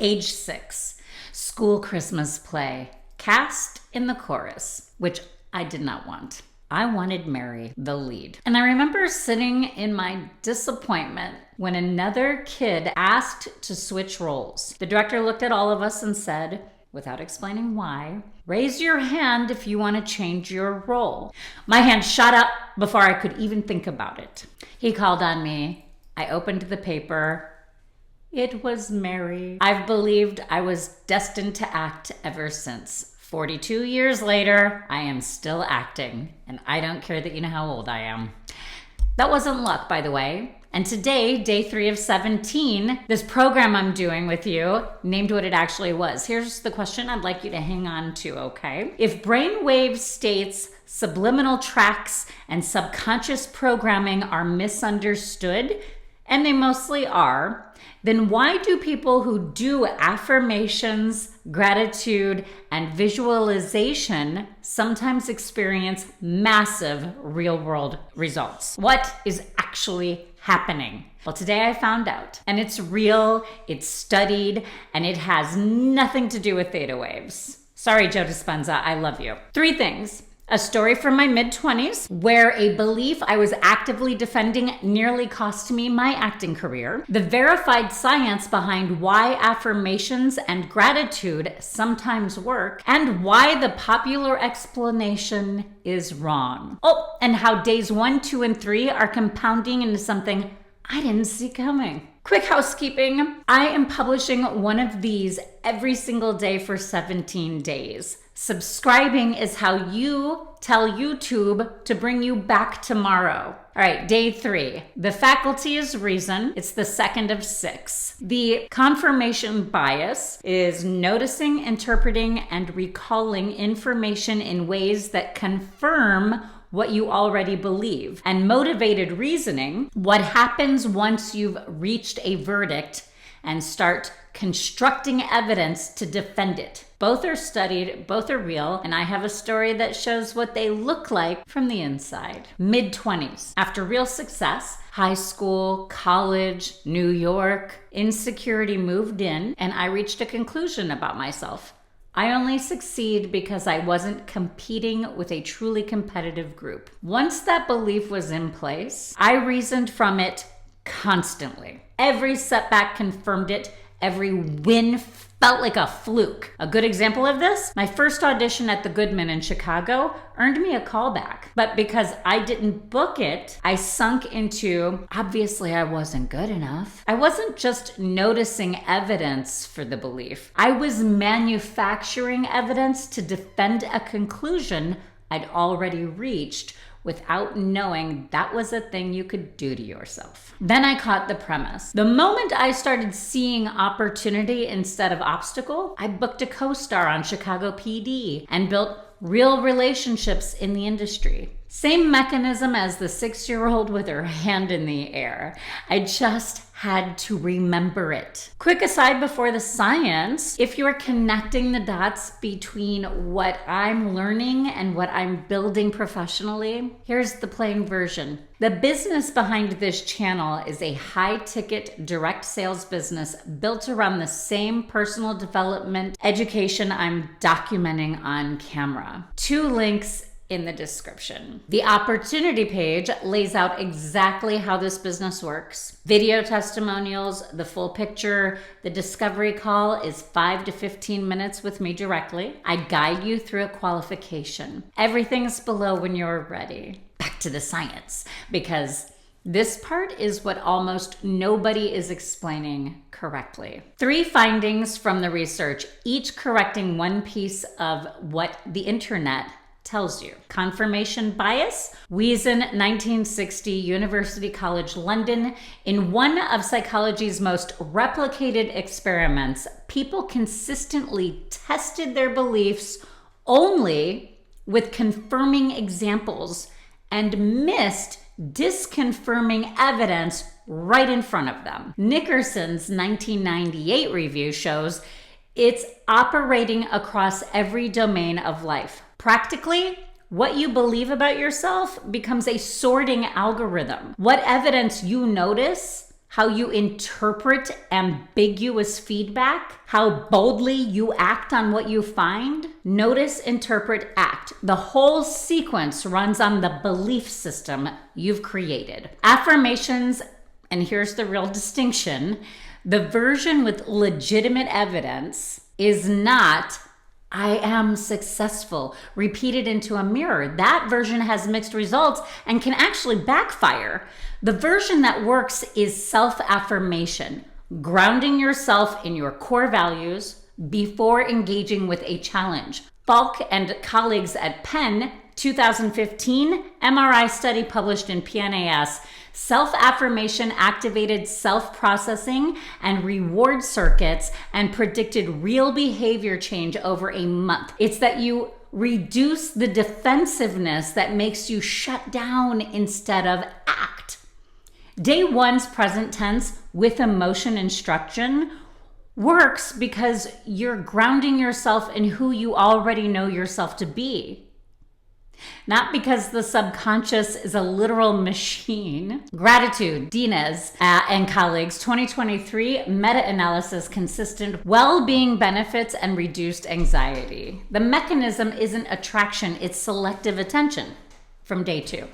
Age 6, school Christmas play, cast in the chorus, which I did not want. I wanted Mary, the lead. And I remember sitting in my disappointment when another kid asked to switch roles. The director looked at all of us and said, without explaining why, raise your hand if you want to change your role. My hand shot up before I could even think about it. He called on me. I opened the paper. It was Mary. I've believed I was destined to act ever since. 42 years later, I am still acting, and I don't care that you know how old I am. That wasn't luck, by the way. And today, day 3 of 17, this program I'm doing with you named what it actually was. Here's the question I'd like you to hang on to, okay? If brainwave states, subliminal tracks, and subconscious programming are misunderstood, and they mostly are, then why do people who do affirmations, gratitude, and visualization sometimes experience massive real-world results? What is actually happening? Well, today I found out, and it's real, it's studied, and it has nothing to do with theta waves. Sorry, Joe Dispenza, I love you. 3 things. A story from my mid-20s where a belief I was actively defending nearly cost me my acting career. The verified science behind why affirmations and gratitude sometimes work, and why the popular explanation is wrong. Oh, and how days 1, 2, and 3 are compounding into something I didn't see coming. Quick housekeeping. I am publishing one of these every single day for 17 days. Subscribing is how you tell YouTube to bring you back tomorrow. All right, day 3. The faculty is reason. It's the second of 6. The confirmation bias is noticing, interpreting, and recalling information in ways that confirm what you already believe. And motivated reasoning, what happens once you've reached a verdict and start constructing evidence to defend it. Both are studied, both are real, and I have a story that shows what they look like from the inside. Mid-20s. After real success, high school, college, New York, insecurity moved in, and I reached a conclusion about myself. I only succeed because I wasn't competing with a truly competitive group. Once that belief was in place, I reasoned from it constantly. Every setback confirmed it. Every win felt like a fluke. A good example of this, my first audition at the Goodman in Chicago earned me a callback. But because I didn't book it, I sunk into, obviously I wasn't good enough. I wasn't just noticing evidence for the belief. I was manufacturing evidence to defend a conclusion I'd already reached without knowing that was a thing you could do to yourself. Then I caught the premise. The moment I started seeing opportunity instead of obstacle, I booked a co-star on Chicago PD and built real relationships in the industry. Same mechanism as the 6-year-old with her hand in the air. I just had to remember it. Quick aside before the science, if you're connecting the dots between what I'm learning and what I'm building professionally, here's the plain version. The business behind this channel is a high-ticket direct sales business built around the same personal development education I'm documenting on camera. 2 links in the description. The opportunity page lays out exactly how this business works. Video testimonials, the full picture, the discovery call is 5 to 15 minutes with me directly. I guide you through a qualification. Everything's below when you're ready. Back to the science, because this part is what almost nobody is explaining correctly. 3 findings from the research, each correcting one piece of what the internet tells you. Confirmation bias, Wiesen, 1960, University College London. In one of psychology's most replicated experiments, people consistently tested their beliefs only with confirming examples and missed disconfirming evidence right in front of them. Nickerson's 1998 review shows it's operating across every domain of life. Practically, what you believe about yourself becomes a sorting algorithm. What evidence you notice how you interpret ambiguous feedback, how boldly you act on what you find. Notice, interpret, act. The whole sequence runs on the belief system you've created. Affirmations, and here's the real distinction, the version with legitimate evidence is not "I am successful" repeated into a mirror. That version has mixed results and can actually backfire. The version that works is self-affirmation, grounding yourself in your core values before engaging with a challenge. Falk and colleagues at Penn, 2015 MRI study published in PNAS, self-affirmation activated self-processing and reward circuits and predicted real behavior change over a month. It's that you reduce the defensiveness that makes you shut down instead of act. Day one's present tense with emotion instruction works because you're grounding yourself in who you already know yourself to be. Not because the subconscious is a literal machine. Gratitude, Dinez and colleagues, 2023 meta-analysis consistent well-being benefits and reduced anxiety. The mechanism isn't attraction, it's selective attention from day two.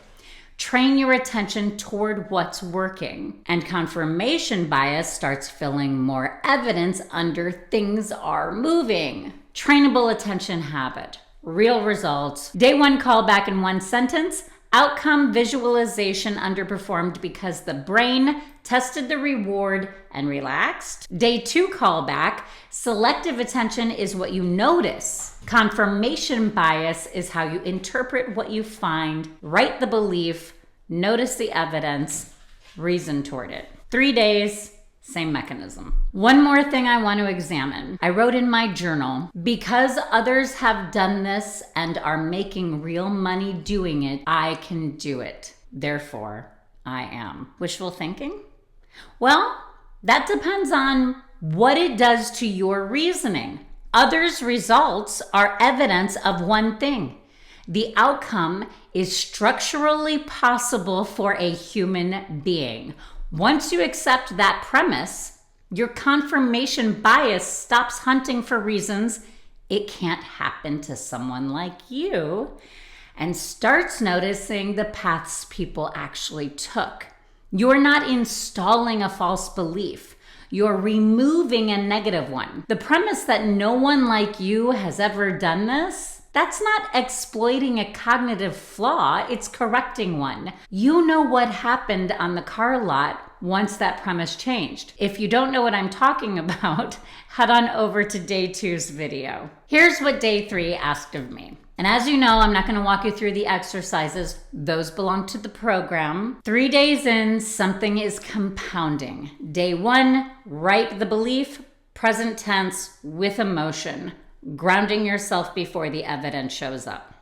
Train your attention toward what's working, and confirmation bias starts filling more evidence under things are moving. Trainable attention habit. Real results. Day one callback in one sentence. Outcome visualization underperformed because the brain tested the reward and relaxed. Day two callback. Selective attention is what you notice. Confirmation bias is how you interpret what you find, write the belief, notice the evidence, reason toward it. 3 days. Same mechanism. One more thing I want to examine. I wrote in my journal, because others have done this and are making real money doing it, I can do it. Therefore, I am. Wishful thinking? Well, that depends on what it does to your reasoning. Others' results are evidence of one thing. The outcome is structurally possible for a human being. Once you accept that premise, your confirmation bias stops hunting for reasons it can't happen to someone like you and starts noticing the paths people actually took. You're not installing a false belief. You're removing a negative one. The premise that no one like you has ever done this, that's not exploiting a cognitive flaw, it's correcting one. You know what happened on the car lot once that premise changed. If you don't know what I'm talking about, head on over to day two's video. Here's what day three asked of me. And as you know, I'm not going to walk you through the exercises. Those belong to the program. 3 days in, something is compounding. Day one, write the belief, present tense with emotion, grounding yourself before the evidence shows up.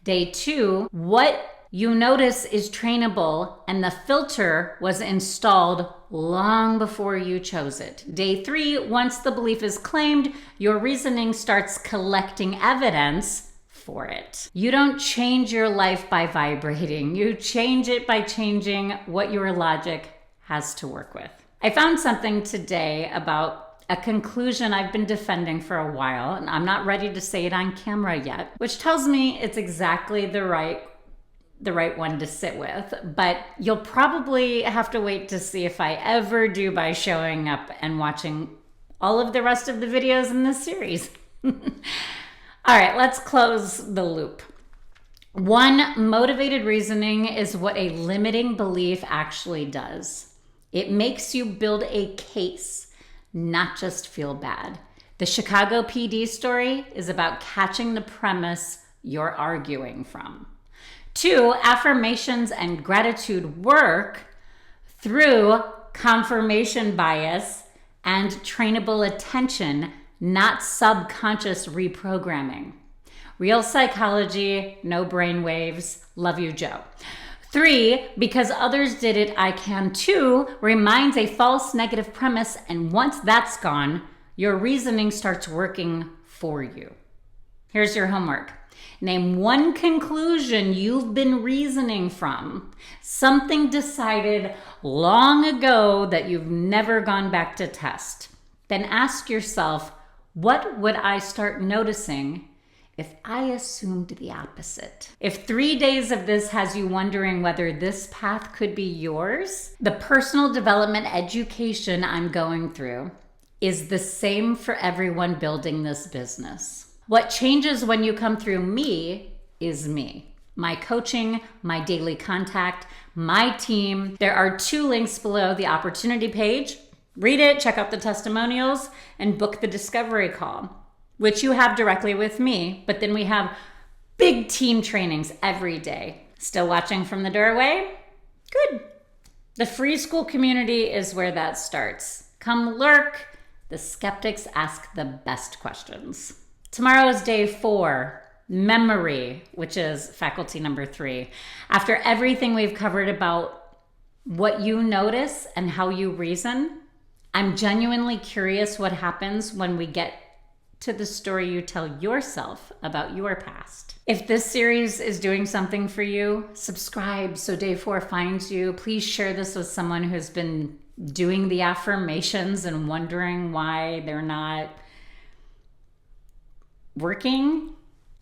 Day two, what you notice is trainable and the filter was installed long before you chose it. Day three, once the belief is claimed, your reasoning starts collecting evidence for it. You don't change your life by vibrating. You change it by changing what your logic has to work with. I found something today about a conclusion I've been defending for a while, and I'm not ready to say it on camera yet, which tells me it's exactly the right one to sit with, but you'll probably have to wait to see if I ever do by showing up and watching all of the rest of the videos in this series. All right, let's close the loop. One, motivated reasoning is what a limiting belief actually does. It makes you build a case, not just feel bad. The Chicago PD story is about catching the premise you're arguing from. Two, affirmations and gratitude work through confirmation bias and trainable attention, not subconscious reprogramming. Real psychology, no brain waves. Love you, Joe. 3, because others did it, I can too, reminds a false negative premise, and once that's gone, your reasoning starts working for you. Here's your homework. Name one conclusion you've been reasoning from, something decided long ago that you've never gone back to test. Then ask yourself, what would I start noticing if I assumed the opposite? If 3 days of this has you wondering whether this path could be yours, the personal development education I'm going through is the same for everyone building this business. What changes when you come through me is me. My coaching, my daily contact, my team. There are 2 links below the opportunity page. Read it, check out the testimonials, and book the discovery call, which you have directly with me, but then we have big team trainings every day. Still watching from the doorway? Good. The free school community is where that starts. Come lurk. The skeptics ask the best questions. Tomorrow is day 4, memory, which is faculty number 3. After everything we've covered about what you notice and how you reason, I'm genuinely curious what happens when we get to the story you tell yourself about your past. If this series is doing something for you, subscribe so day 4 finds you. Please share this with someone who's been doing the affirmations and wondering why they're not working.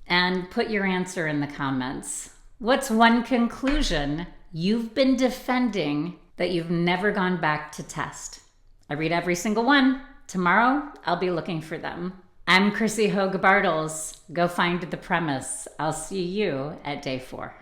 And put your answer in the comments. What's one conclusion you've been defending that you've never gone back to test? I read every single one. Tomorrow, I'll be looking for them. I'm Chrissy Hogue Bartels. Go find the premise. I'll see you at day 4.